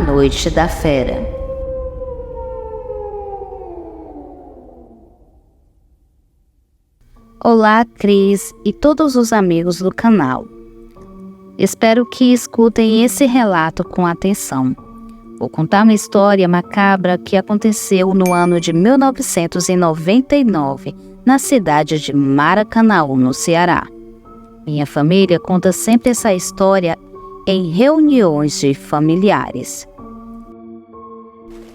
Noite da Fera. Olá, Cris e todos os amigos do canal. Espero que escutem esse relato com atenção. Vou contar uma história macabra que aconteceu no ano de 1999, na cidade de Maracanaú, no Ceará. Minha família conta sempre essa história em reuniões de familiares.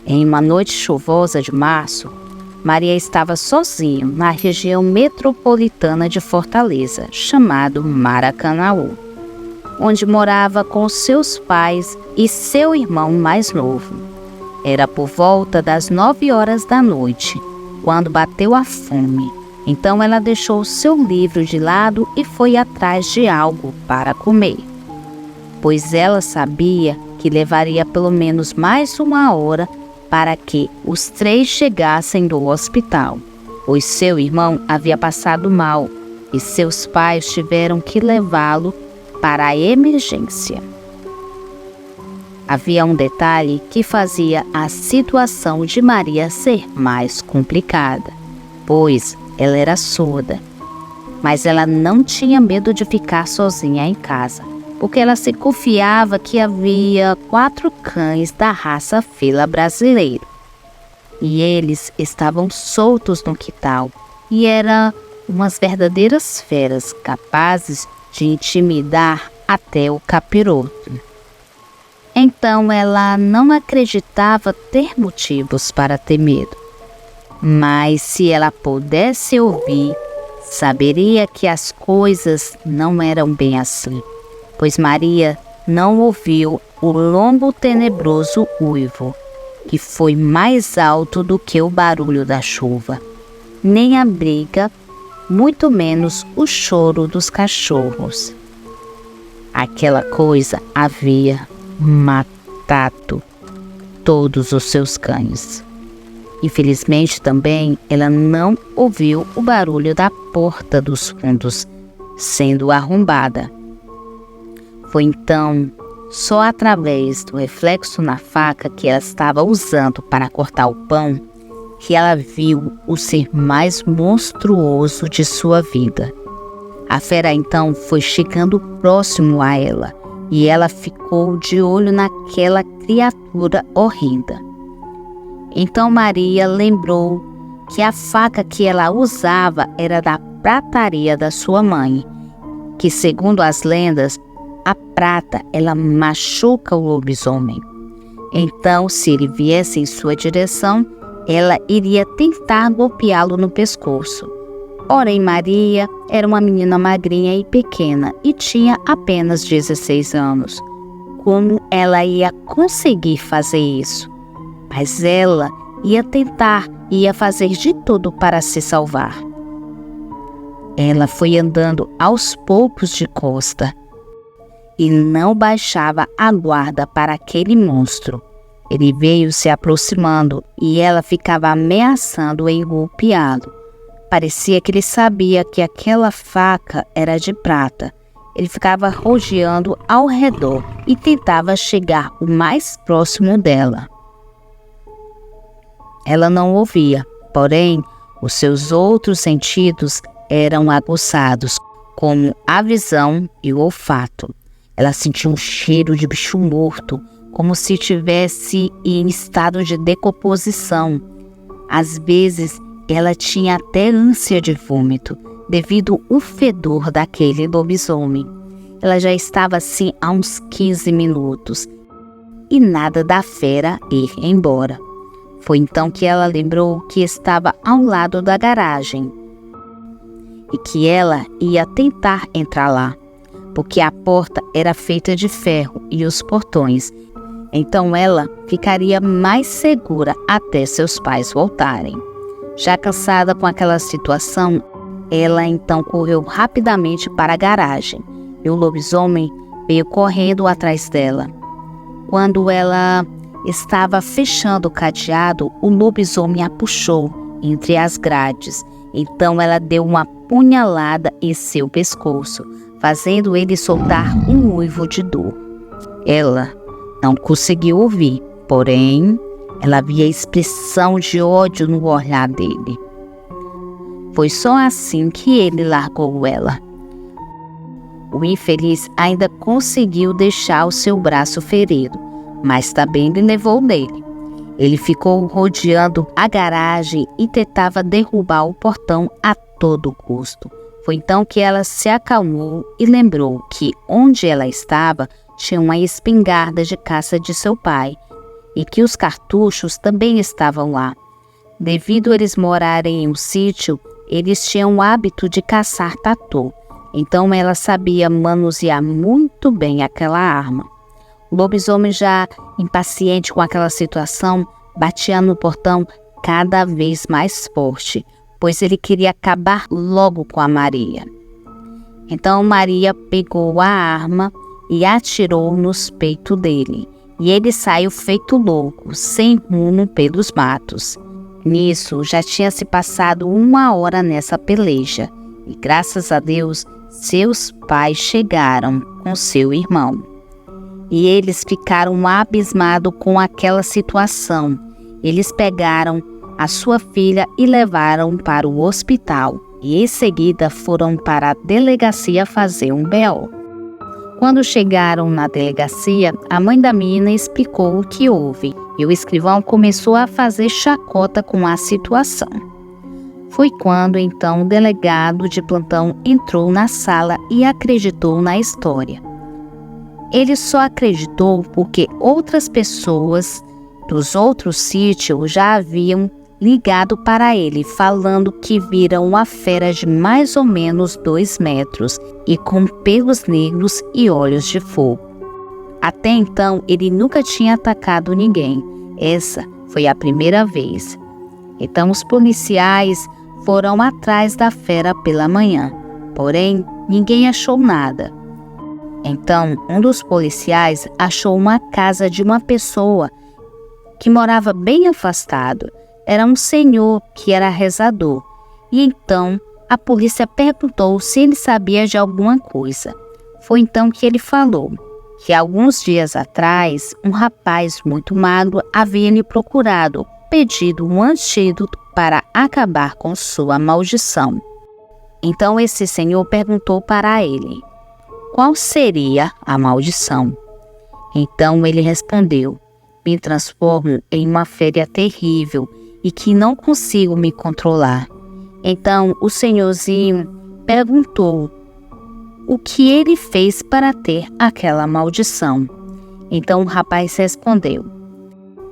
Em uma noite chuvosa de março, Maria estava sozinha na região metropolitana de Fortaleza, chamado Maracanaú, onde morava com seus pais e seu irmão mais novo. Era por volta das 9 horas da noite, quando bateu a fome. Então ela deixou seu livro de lado e foi atrás de algo para comer, pois ela sabia que levaria pelo menos mais 1 hora para que os 3 chegassem do hospital, pois seu irmão havia passado mal e seus pais tiveram que levá-lo para a emergência. Havia um detalhe que fazia a situação de Maria ser mais complicada, pois ela era surda. Mas ela não tinha medo de ficar sozinha em casa, porque ela se confiava que havia 4 cães da raça fila brasileiro. E eles estavam soltos no quintal e eram umas verdadeiras feras capazes de intimidar até o capiroto. Então ela não acreditava ter motivos para ter medo. Mas se ela pudesse ouvir, saberia que as coisas não eram bem assim, pois Maria não ouviu o longo tenebroso uivo, que foi mais alto do que o barulho da chuva, nem a briga, muito menos o choro dos cachorros. Aquela coisa havia matado todos os seus cães. Infelizmente também ela não ouviu o barulho da porta dos fundos sendo arrombada. Foi então só através do reflexo na faca que ela estava usando para cortar o pão que ela viu o ser mais monstruoso de sua vida. A fera então foi chegando próximo a ela e ela ficou de olho naquela criatura horrenda. Então Maria lembrou que a faca que ela usava era da prataria da sua mãe, que segundo as lendas, a prata ela machuca o lobisomem. Então, se ele viesse em sua direção, ela iria tentar golpeá-lo no pescoço. Porém, Maria era uma menina magrinha e pequena e tinha apenas 16 anos. Como ela ia conseguir fazer isso? Mas ela ia tentar e ia fazer de tudo para se salvar. Ela foi andando aos poucos de costa e não baixava a guarda para aquele monstro. Ele veio se aproximando e ela ficava ameaçando em golpeá-lo. Parecia que ele sabia que aquela faca era de prata. Ele ficava rodeando ao redor e tentava chegar o mais próximo dela. Ela não ouvia, porém, os seus outros sentidos eram aguçados, como a visão e o olfato. Ela sentiu um cheiro de bicho morto, como se estivesse em estado de decomposição. Às vezes, ela tinha até ânsia de vômito, devido ao fedor daquele lobisomem. Ela já estava assim há uns 15 minutos, e nada da fera ir embora. Foi então que ela lembrou que estava ao lado da garagem e que ela ia tentar entrar lá, porque a porta era feita de ferro e os portões. Então ela ficaria mais segura até seus pais voltarem. Já cansada com aquela situação, ela então correu rapidamente para a garagem e o lobisomem veio correndo atrás dela. Quando ela estava fechando o cadeado, o lobisomem a puxou entre as grades. Então ela deu uma punhalada em seu pescoço, fazendo ele soltar um uivo de dor. Ela não conseguiu ouvir, porém, ela via a expressão de ódio no olhar dele. Foi só assim que ele largou ela. O infeliz ainda conseguiu deixar o seu braço ferido, mas também lhe levou dele. Ele ficou rodeando a garagem e tentava derrubar o portão a todo custo. Foi então que ela se acalmou e lembrou que onde ela estava tinha uma espingarda de caça de seu pai e que os cartuchos também estavam lá. Devido a eles morarem em um sítio, eles tinham o hábito de caçar tatu. Então ela sabia manusear muito bem aquela arma. O lobisomem, já impaciente com aquela situação, batia no portão cada vez mais forte, pois ele queria acabar logo com a Maria. Então Maria pegou a arma e atirou nos peitos dele, e ele saiu feito louco, sem rumo pelos matos. Nisso, já tinha se passado 1 hora nessa peleja, e graças a Deus, seus pais chegaram com seu irmão. E eles ficaram abismados com aquela situação. Eles pegaram a sua filha e levaram para o hospital, e em seguida foram para a delegacia fazer um BO. Quando chegaram na delegacia, a mãe da menina explicou o que houve, e o escrivão começou a fazer chacota com a situação. Foi quando então o delegado de plantão entrou na sala e acreditou na história. Ele só acreditou porque outras pessoas dos outros sítios já haviam ligado para ele, falando que viram uma fera de mais ou menos 2 metros e com pelos negros e olhos de fogo. Até então, ele nunca tinha atacado ninguém. Essa foi a primeira vez. Então, os policiais foram atrás da fera pela manhã, porém, ninguém achou nada. Então, um dos policiais achou uma casa de uma pessoa que morava bem afastado. Era um senhor que era rezador. E então, a polícia perguntou se ele sabia de alguma coisa. Foi então que ele falou que alguns dias atrás, um rapaz muito magro havia lhe procurado, pedido um antídoto para acabar com sua maldição. Então esse senhor perguntou para ele: qual seria a maldição? Então ele respondeu: me transformo em uma fera terrível e que não consigo me controlar. Então o senhorzinho perguntou o que ele fez para ter aquela maldição. Então o rapaz respondeu: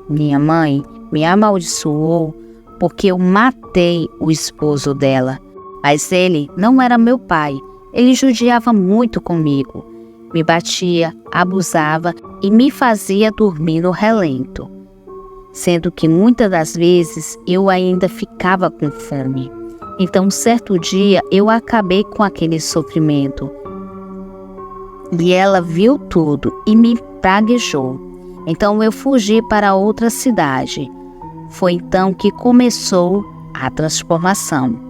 minha mãe me amaldiçoou porque eu matei o esposo dela, mas ele não era meu pai. Ele judiava muito comigo, me batia, abusava e me fazia dormir no relento, sendo que muitas das vezes eu ainda ficava com fome. Então, certo dia, eu acabei com aquele sofrimento. E ela viu tudo e me praguejou. Então, eu fugi para outra cidade. Foi então que começou a transformação.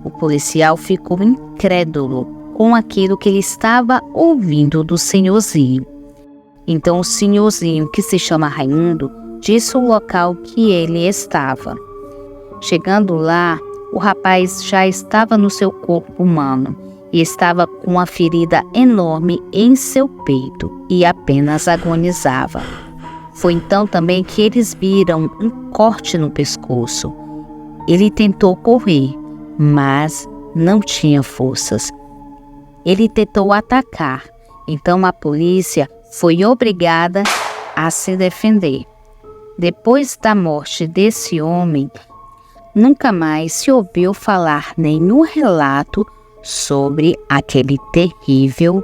O policial ficou incrédulo com aquilo que ele estava ouvindo do senhorzinho. Então o senhorzinho, que se chama Raimundo, disse o local que ele estava. Chegando lá, o rapaz já estava no seu corpo humano e estava com uma ferida enorme em seu peito e apenas agonizava. Foi então também que eles viram um corte no pescoço. Ele tentou correr, mas não tinha forças. Ele tentou atacar, então a polícia foi obrigada a se defender. Depois da morte desse homem, nunca mais se ouviu falar nenhum relato sobre aquele terrível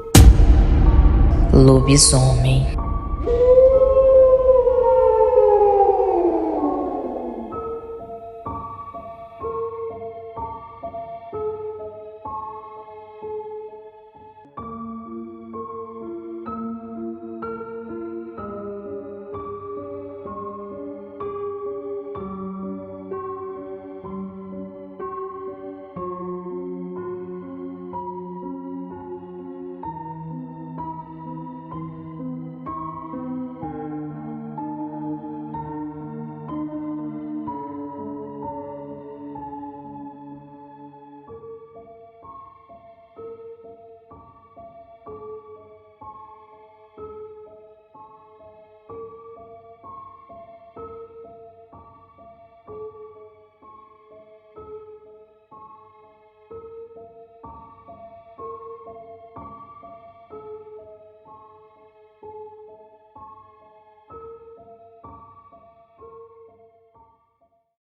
lobisomem.